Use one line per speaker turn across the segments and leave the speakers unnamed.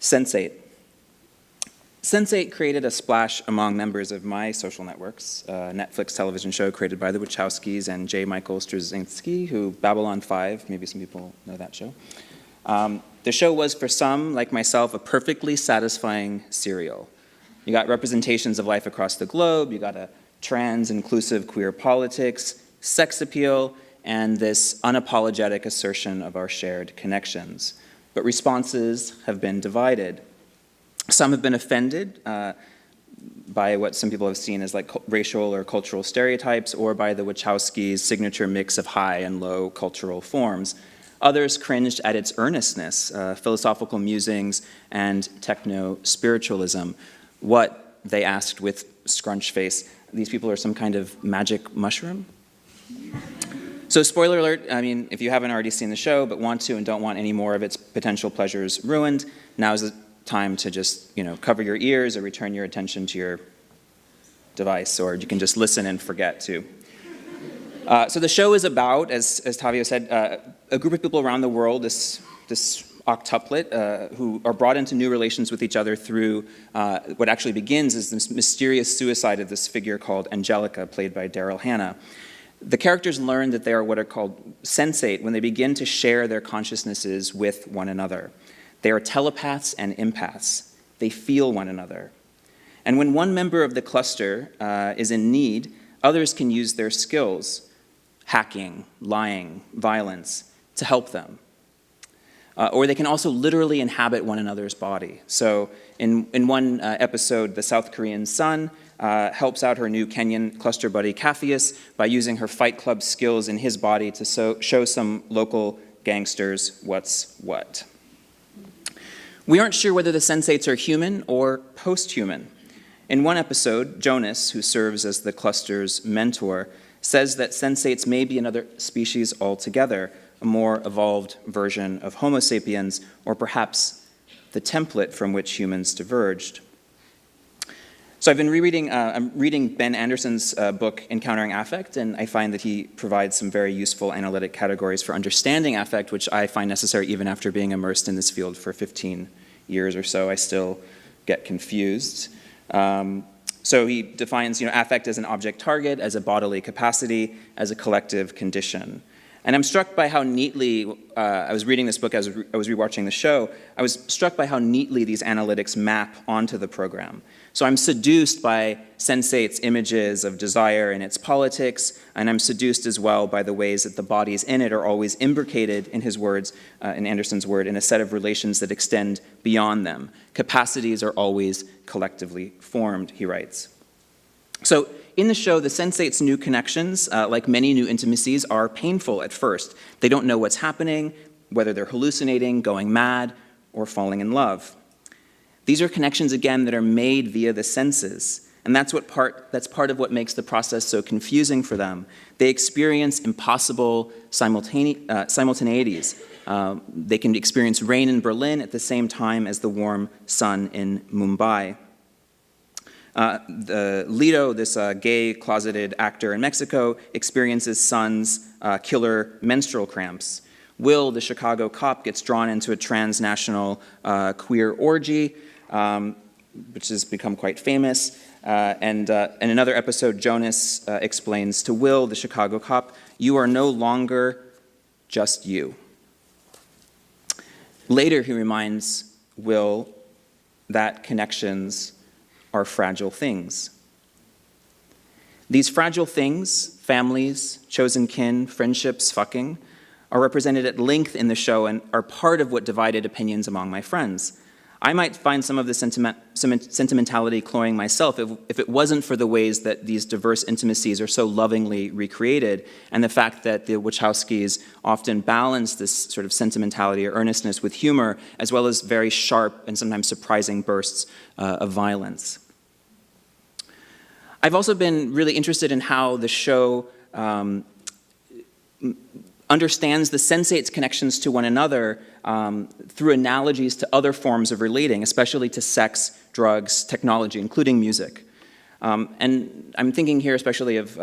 Sense8. Sense8 created a splash among members of my social networks, a Netflix television show created by the Wachowskis and J. Michael Straczynski, who Babylon 5, maybe some people know that show. The show was, for some, like myself, a perfectly satisfying serial. You got representations of life across the globe, you got a trans-inclusive queer politics, sex appeal, and this unapologetic assertion of our shared connections. But responses have been divided. Some have been offended by what some people have seen as like racial or cultural stereotypes, or by the Wachowskis' signature mix of high and low cultural forms. Others cringed at its earnestness, philosophical musings, and techno-spiritualism. What, they asked with scrunch face, these people are some kind of magic mushroom? So spoiler alert, I mean, if you haven't already seen the show but want to and don't want any more of its potential pleasures ruined, now's the time to just, cover your ears or return your attention to your device, or you can just listen and forget too. So the show is about, as Tavio said, a group of people around the world, this octuplet, who are brought into new relations with each other through what actually begins as this mysterious suicide of this figure called Angelica, played by Daryl Hannah. The characters learn that they are what are called sensate when they begin to share their consciousnesses with one another. They are telepaths and empaths. They feel one another. And when one member of the cluster is in need, others can use their skills, hacking, lying, violence, to help them. Or they can also literally inhabit one another's body. So in one episode, the South Korean son helps out her new Kenyan cluster buddy, Capheus, by using her Fight Club skills in his body to show some local gangsters what's what. We aren't sure whether the sensates are human or post-human. In one episode, Jonas, who serves as the cluster's mentor, says that sensates may be another species altogether, a more evolved version of Homo sapiens, or perhaps the template from which humans diverged. So I've been I'm reading Ben Anderson's book, Encountering Affect, and I find that he provides some very useful analytic categories for understanding affect, which I find necessary even after being immersed in this field for 15 years or so. I still get confused. So he defines affect as an object target, as a bodily capacity, as a collective condition. And I'm struck by how neatly, I was reading this book as I was rewatching the show, I was struck by how neatly these analytics map onto the program. So I'm seduced by Sense8's images of desire and its politics, and I'm seduced as well by the ways that the bodies in it are always imbricated, in his words, in Anderson's word, in a set of relations that extend beyond them. Capacities are always collectively formed, he writes. So in the show, the Sense8's new connections, like many new intimacies, are painful at first. They don't know what's happening, whether they're hallucinating, going mad, or falling in love. These are connections, again, that are made via the senses, and that's part of what makes the process so confusing for them. They experience impossible simultaneities. They can experience rain in Berlin at the same time as the warm sun in Mumbai. Lido, this gay closeted actor in Mexico, experiences Sun's killer menstrual cramps. Will, the Chicago cop, gets drawn into a transnational queer orgy, which has become quite famous. And in another episode, Jonas explains to Will, the Chicago cop, "You are no longer just you." Later, he reminds Will that connections are fragile things. These fragile things, families, chosen kin, friendships, fucking, are represented at length in the show and are part of what divided opinions among my friends. I might find some of the sentimentality cloying myself if it wasn't for the ways that these diverse intimacies are so lovingly recreated, and the fact that the Wachowskis often balance this sort of sentimentality or earnestness with humor, as well as very sharp and sometimes surprising bursts of violence. I've also been really interested in how the show understands the sensates' connections to one another through analogies to other forms of relating, especially to sex, drugs, technology, including music. And I'm thinking here especially of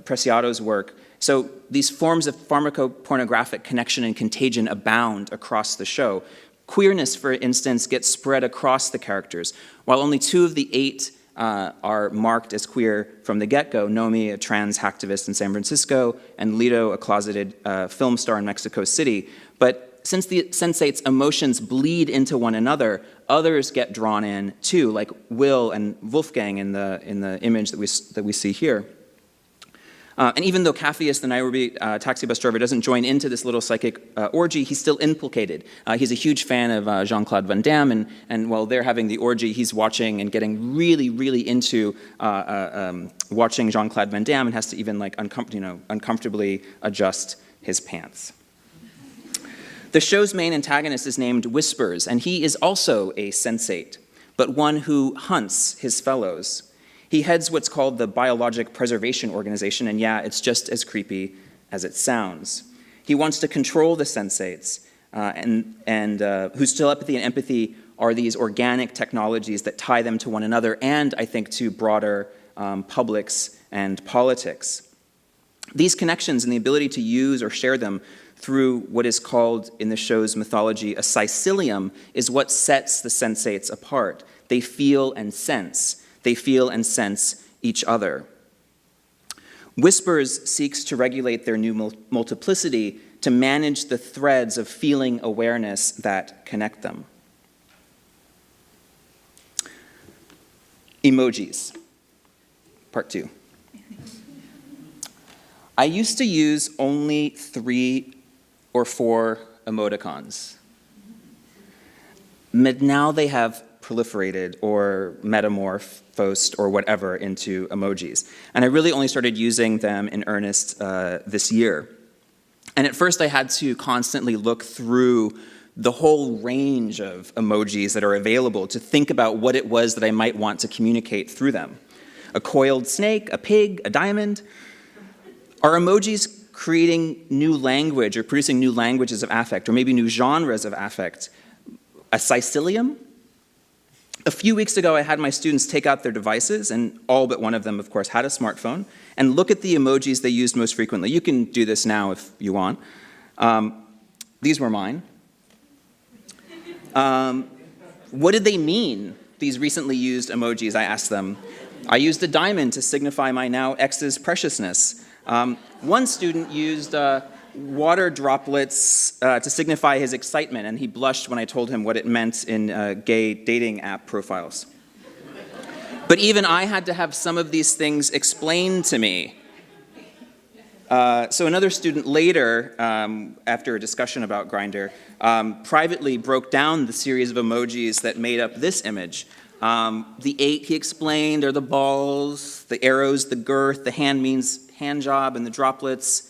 Preciado's work. So these forms of pharmacopornographic connection and contagion abound across the show. Queerness, for instance, gets spread across the characters. While only 2 of the 8 are marked as queer from the get-go, Nomi, a trans hacktivist in San Francisco, and Lito, a closeted film star in Mexico City. But since the sensate's emotions bleed into one another, others get drawn in too, like Will and Wolfgang in the image that we see here. And even though Capheus, the Nairobi taxi bus driver, doesn't join into this little psychic orgy, he's still implicated. He's a huge fan of Jean-Claude Van Damme, and while they're having the orgy, he's watching and getting really, really into watching Jean-Claude Van Damme, and has to even uncomfortably adjust his pants. The show's main antagonist is named Whispers, and he is also a sensate, but one who hunts his fellows. He heads what's called the Biologic Preservation Organization, and yeah, it's just as creepy as it sounds. He wants to control the sensates, and whose telepathy and empathy are these organic technologies that tie them to one another, and I think to broader publics and politics. These connections and the ability to use or share them through what is called in the show's mythology a psycilium is what sets the sensates apart. They feel and sense. They feel and sense each other. Whispers seeks to regulate their new multiplicity to manage the threads of feeling awareness that connect them. Emojis, part 2. I used to use only 3 or 4 emoticons. But now they have proliferated or metamorphosed or whatever into emojis. And I really only started using them in earnest this year. And at first I had to constantly look through the whole range of emojis that are available to think about what it was that I might want to communicate through them. A coiled snake, a pig, a diamond. Are emojis creating new language or producing new languages of affect, or maybe new genres of affect? A psycilium? A few weeks ago, I had my students take out their devices, and all but one of them, of course, had a smartphone, and look at the emojis they used most frequently. You can do this now if you want. These were mine. What did they mean, these recently used emojis, I asked them. I used a diamond to signify my now ex's preciousness. One student used water droplets to signify his excitement, and he blushed when I told him what it meant in gay dating app profiles. But even I had to have some of these things explained to me. So another student later, after a discussion about Grindr, privately broke down the series of emojis that made up this image. The 8, he explained, are the balls, the arrows, the girth, the hand means hand job, and the droplets.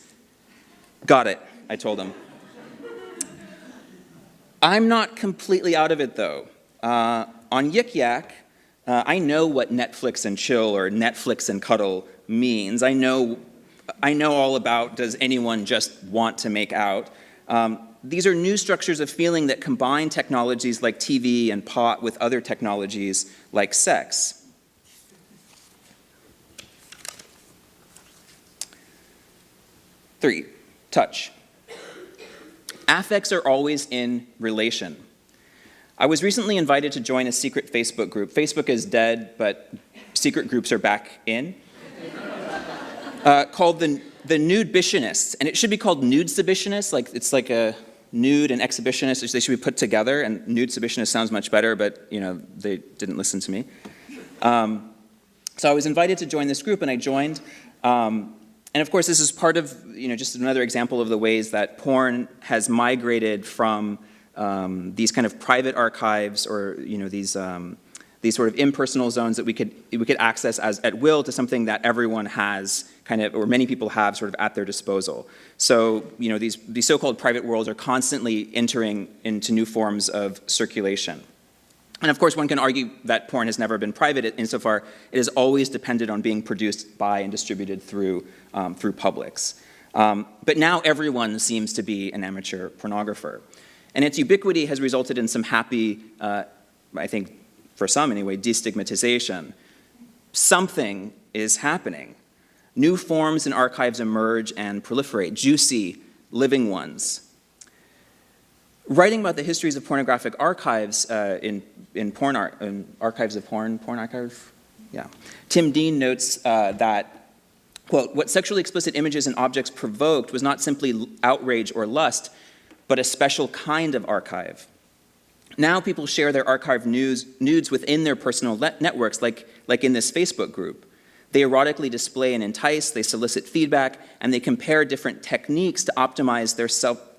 Got it, I told him. I'm not completely out of it, though. On Yik Yak, I know what Netflix and chill or Netflix and cuddle means. I know all about does anyone just want to make out. These are new structures of feeling that combine technologies like TV and pot with other technologies like sex. Three, touch. Affects are always in relation. I was recently invited to join a secret Facebook group. Facebook is dead, but secret groups are back in. Called the Nude-bitionists, and it should be called Nude-subitionists. It's like a nude and exhibitionist. They should be put together, and Nude-subitionists sounds much better, but they didn't listen to me. So I was invited to join this group, and I joined. And of course, this is part of just another example of the ways that porn has migrated from these kind of private archives or these sort of impersonal zones that we could access at will to something that everyone has or many people have sort of at their disposal. So these so-called private worlds are constantly entering into new forms of circulation. And of course, one can argue that porn has never been private insofar it has always depended on being produced by and distributed through publics. But now everyone seems to be an amateur pornographer. And its ubiquity has resulted in some happy, I think for some anyway, destigmatization. Something is happening. New forms and archives emerge and proliferate, juicy, living ones. Writing about the histories of pornographic archives in Archives of Porn Archive, yeah. Tim Dean notes that, quote, what sexually explicit images and objects provoked was not simply outrage or lust, but a special kind of archive. Now people share their archived nudes within their personal networks, like in this Facebook group. They erotically display and entice, they solicit feedback, and they compare different techniques to optimize their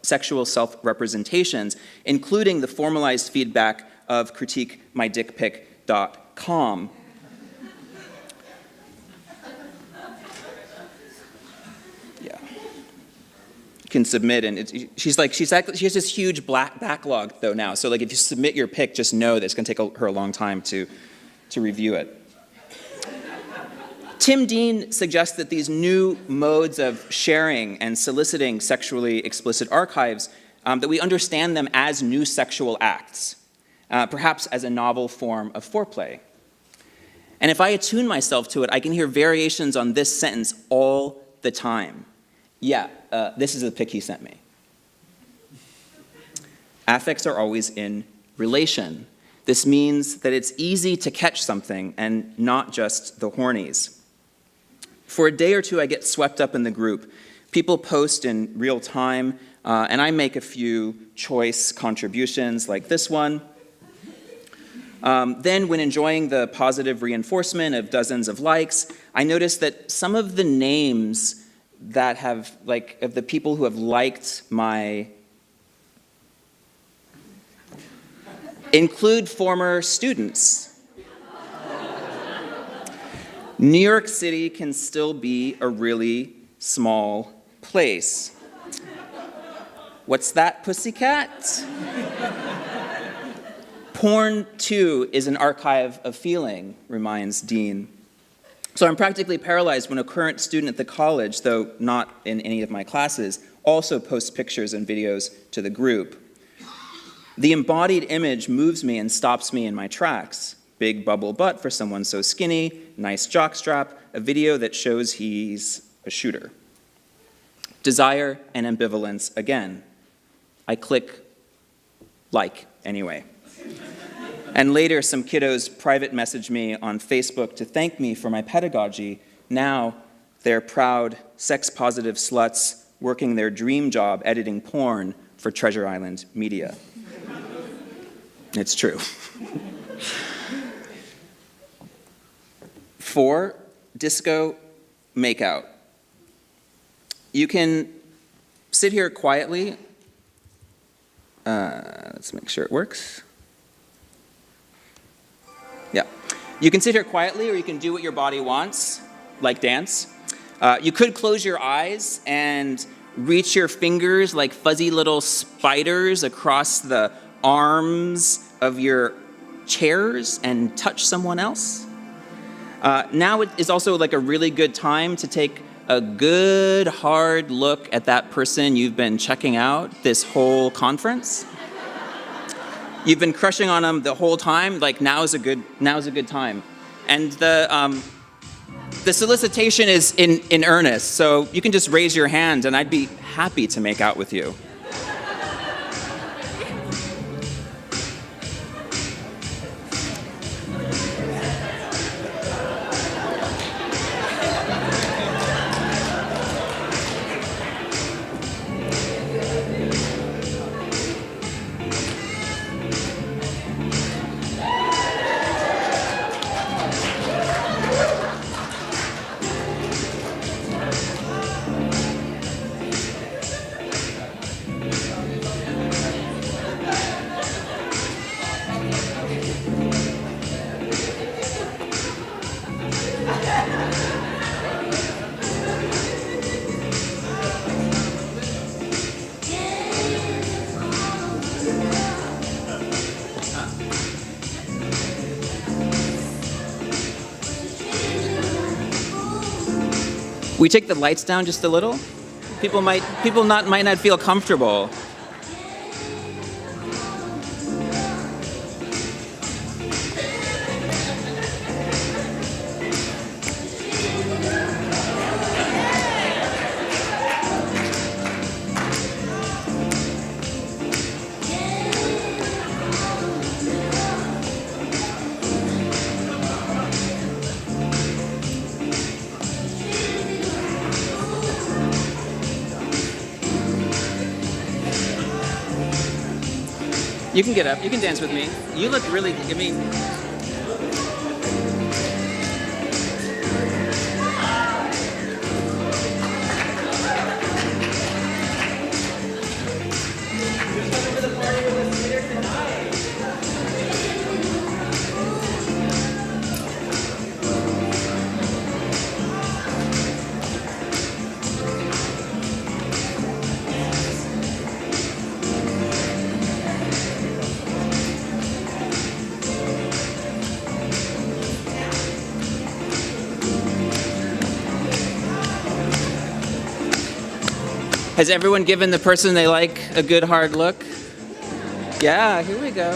sexual self-representations, including the formalized feedback of critiquemydickpic.com. Yeah. You can submit, and she has this huge black backlog, though, now. So, like, if you submit your pic, just know that it's going to take her a long time to review it. Tim Dean suggests that these new modes of sharing and soliciting sexually explicit archives, that we understand them as new sexual acts, perhaps as a novel form of foreplay. And if I attune myself to it, I can hear variations on this sentence all the time. Yeah, this is the pic he sent me. Affects are always in relation. This means that it's easy to catch something and not just the hornies. For a day or two, I get swept up in the group. People post in real time, and I make a few choice contributions like this one. Then, when enjoying the positive reinforcement of dozens of likes, I notice that some of the names that have, of the people who have liked my include former students. New York City can still be a really small place. What's that, pussycat? Porn, too, is an archive of feeling, reminds Dean. So I'm practically paralyzed when a current student at the college, though not in any of my classes, also posts pictures and videos to the group. The embodied image moves me and stops me in my tracks. Big bubble butt for someone so skinny, nice jockstrap, a video that shows he's a shooter. Desire and ambivalence again. I click like anyway. And later, some kiddos private message me on Facebook to thank me for my pedagogy. Now, they're proud, sex-positive sluts working their dream job editing porn for Treasure Island Media. It's true. 4, disco makeout. You can sit here quietly. Let's make sure it works. Yeah. You can sit here quietly, or you can do what your body wants, like dance. You could close your eyes and reach your fingers like fuzzy little spiders across the arms of your chairs and touch someone else. Now it is also like a really good time to take a good hard look at that person you've been checking out this whole conference. You've been crushing on them the whole time. Like now's a good time, and the solicitation is in earnest. So you can just raise your hand, and I'd be happy to make out with you. We take the lights down just a little. People might not feel comfortable. You can get up. You can dance with me. You look really, I mean, has everyone given the person they like a good hard look? Yeah, here we go.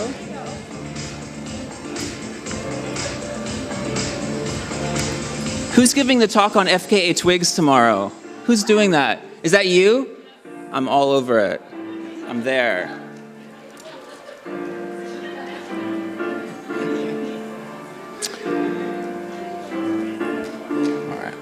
Who's giving the talk on FKA Twigs tomorrow? Who's doing that? Is that you? I'm all over it. I'm there. All right.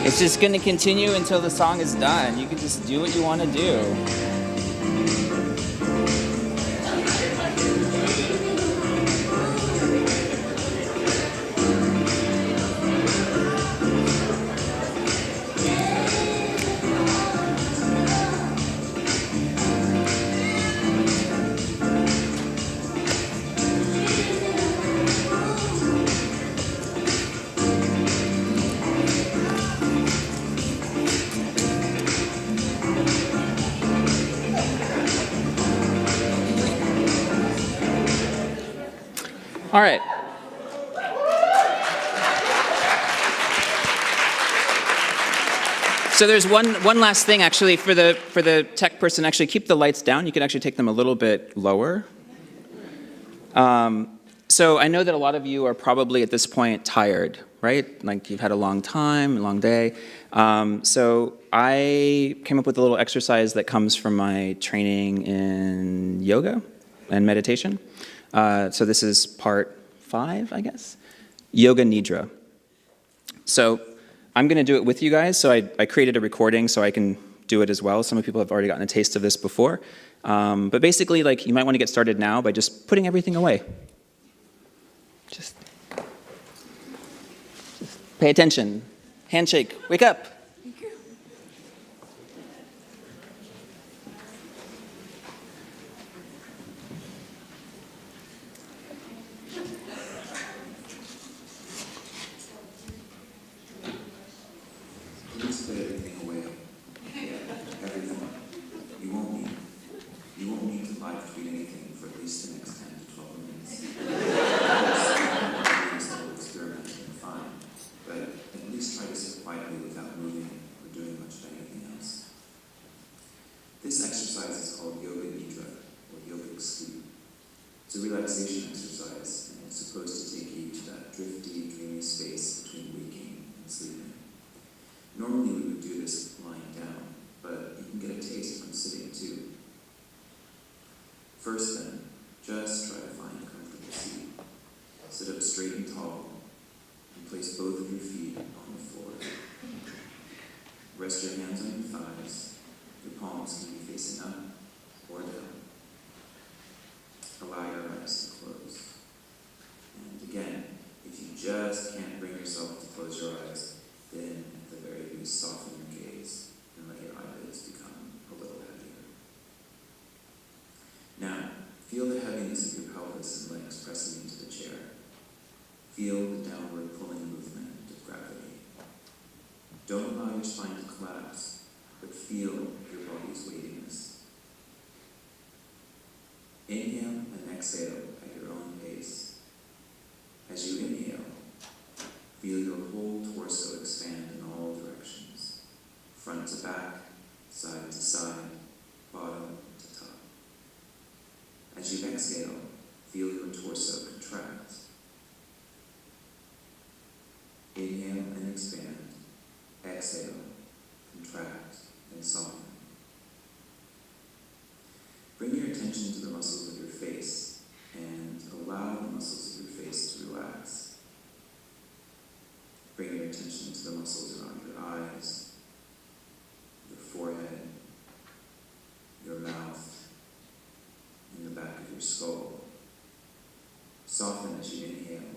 It's just going to continue until the song is done. You can just do what you want to do. All right. So there's one last thing actually for the tech person. Actually, keep the lights down. You can actually take them a little bit lower. So I know that a lot of you are probably at this point tired, right? Like you've had a long time, a long day. So I came up with a little exercise that comes from my training in yoga and meditation. So this is part 5, I guess. Yoga Nidra. So I'm going to do it with you guys. So I created a recording so I can do it as well. Some people have already gotten a taste of this before. But basically, like, you might want to get started now by just putting everything away. Just pay attention. Handshake. Wake up.
Please put everything away. Everything. You won't need to live tweet anything for at least the next 10 to 12 minutes. It's a little experimental and fine, but at least try to sit quietly without moving or doing much of anything else. This exercise is called Yoga Nidra, or yogic sleep. It's a relaxation exercise, and it's supposed to take you to that drifty, dreamy space between waking and sleeping. Normally we would do this lying down, but you can get a taste from sitting too. First then, just try to find a comfortable seat. Sit up straight and tall, and place both of your feet on the floor. Rest your hands on your thighs. Your palms can be facing up or down. Allow your eyes to close. And again, if you just can't bring yourself to close your eyes, then at the very least soften your gaze and let your eyelids become a little heavier. Now, feel the heaviness of your pelvis and legs pressing into the chair. Feel the downward pulling movement of gravity. Don't allow your spine to collapse, but feel your body's weightiness. Inhale and exhale at your own pace. As you inhale, feel your whole torso expand in all directions, front to back, side to side, bottom to top. As you exhale, feel your torso contract. Inhale and expand. Exhale, contract. Soften as you inhale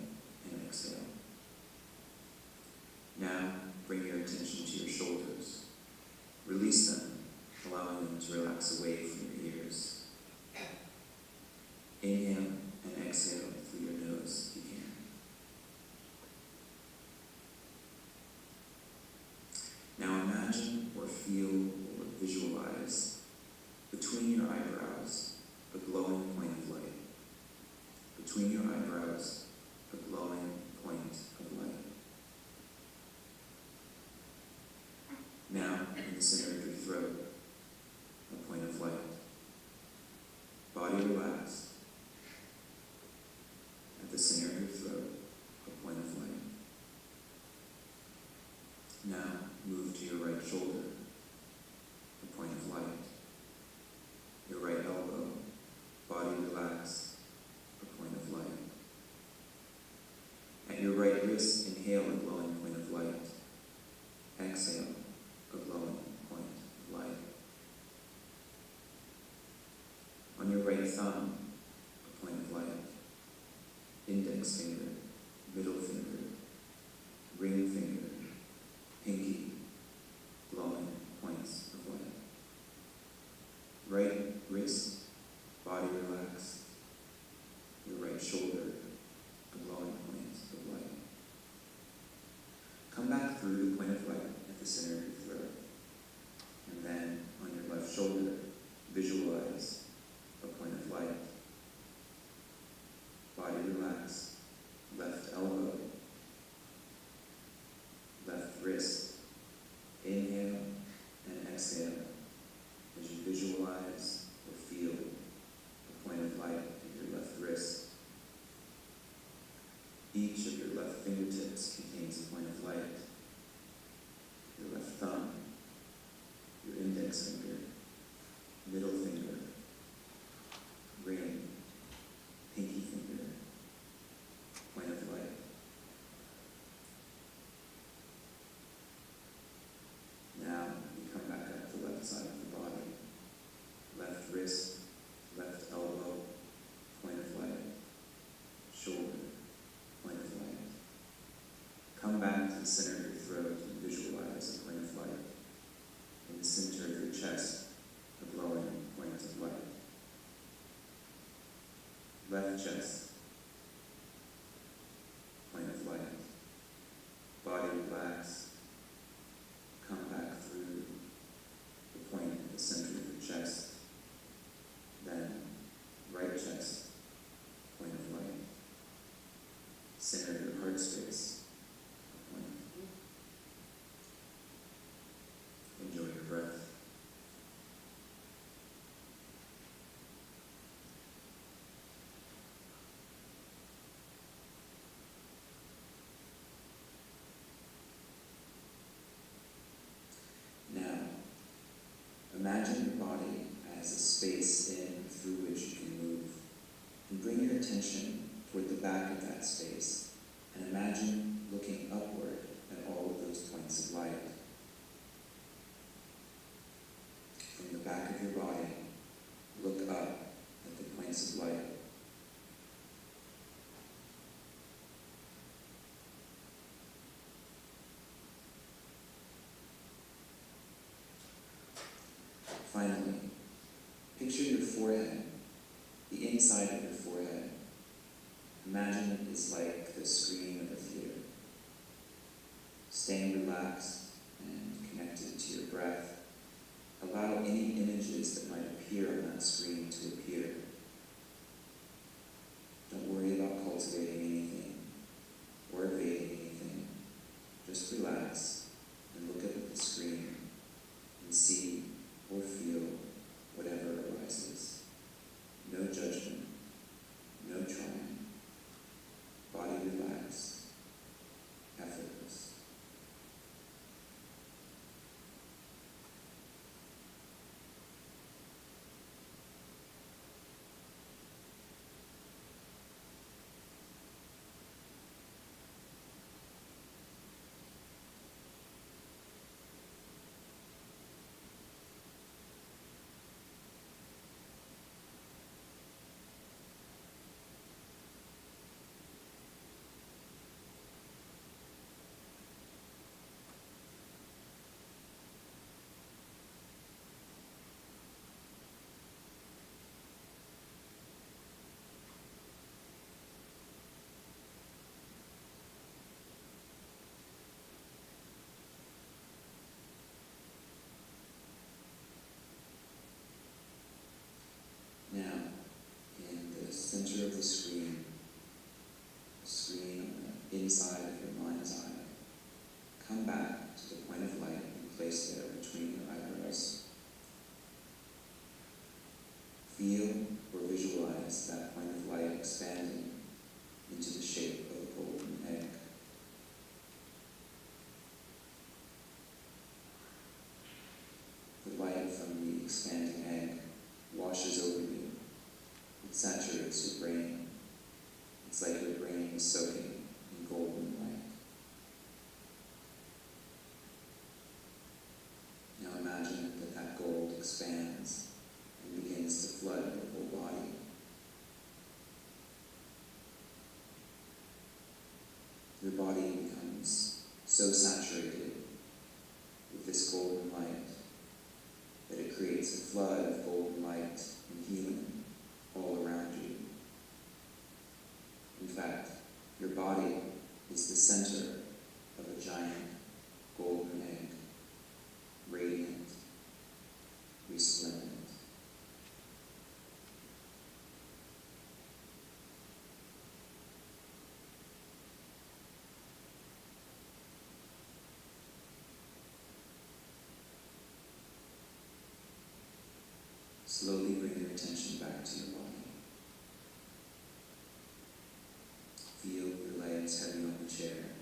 and exhale. Now, bring your attention to your shoulders. Release them, allowing them to relax away from your ears. Inhale and exhale through your nose if you can. Now imagine or feel or visualize between your eyebrows a glowing point of light. Between your eyebrows, a glowing point of light. Now, in the center of your throat, a point of light. Body relaxed. At the center of your throat, a point of light. Now, move to your right shoulder, a point of light. Your right elbow, body relaxed, a point of light. At your right wrist, inhale a glowing point of light. Exhale a glowing point of light. On your right thumb, a point of light. Index finger, middle finger, ring finger, pinky, glowing points of light. Right wrist, body relaxed. Your right shoulder, a glowing point of light. Come back through the point of light at the center of your throat. And then on your left shoulder, visualize a point of light. Body relaxed. Left elbow. Left wrist. Inhale and exhale as you visualize or feel a point of light at your left wrist. Each of your left fingertips contains a point of light. Your left thumb, your index finger, middle finger, ring, pinky finger, point of light. Now you come back up the left side of the body. Left wrist, left elbow, point of light. Shoulder, point of light. Come back to the center of your throat and visualize a point of light. In the center of your chest, a glowing point of light. Left chest, point of light. Body relaxed. Come back through the point at the center of your chest. Then, right chest, point of light. Center of your heart space, a point. Enjoy your breath. Now, imagine your body as a space in through which you can move, and bring your attention toward the back of that space, and imagine looking upward at all of those points of light. From the back of your body, look up at the points of light. Finally, picture your forehead, the inside of your forehead. Imagine it is like the screen of a theater. Staying relaxed and connected to your breath, allow any images that might appear on that screen to appear. Don't worry about cultivating anything or evading anything. Just relax and look up at the screen and see or feel whatever arises. No judgment, no trying. Body relaxed, effortless. come back to the point of light and place there between your eyebrows. Feel or visualize that point of light expanding into the shape of a golden egg. The light from the expanding egg washes over you. It saturates your brain. It's like your brain is soaking in golden light. Now imagine that gold expands and begins to flood your whole body. Your body becomes so saturated with this golden light that it creates a flood of golden light and healing all around you. In fact, your body is the center of a giant golden egg, radiant, resplendent. Slowly bring your attention back to your body. Feel your legs heavy on the chair.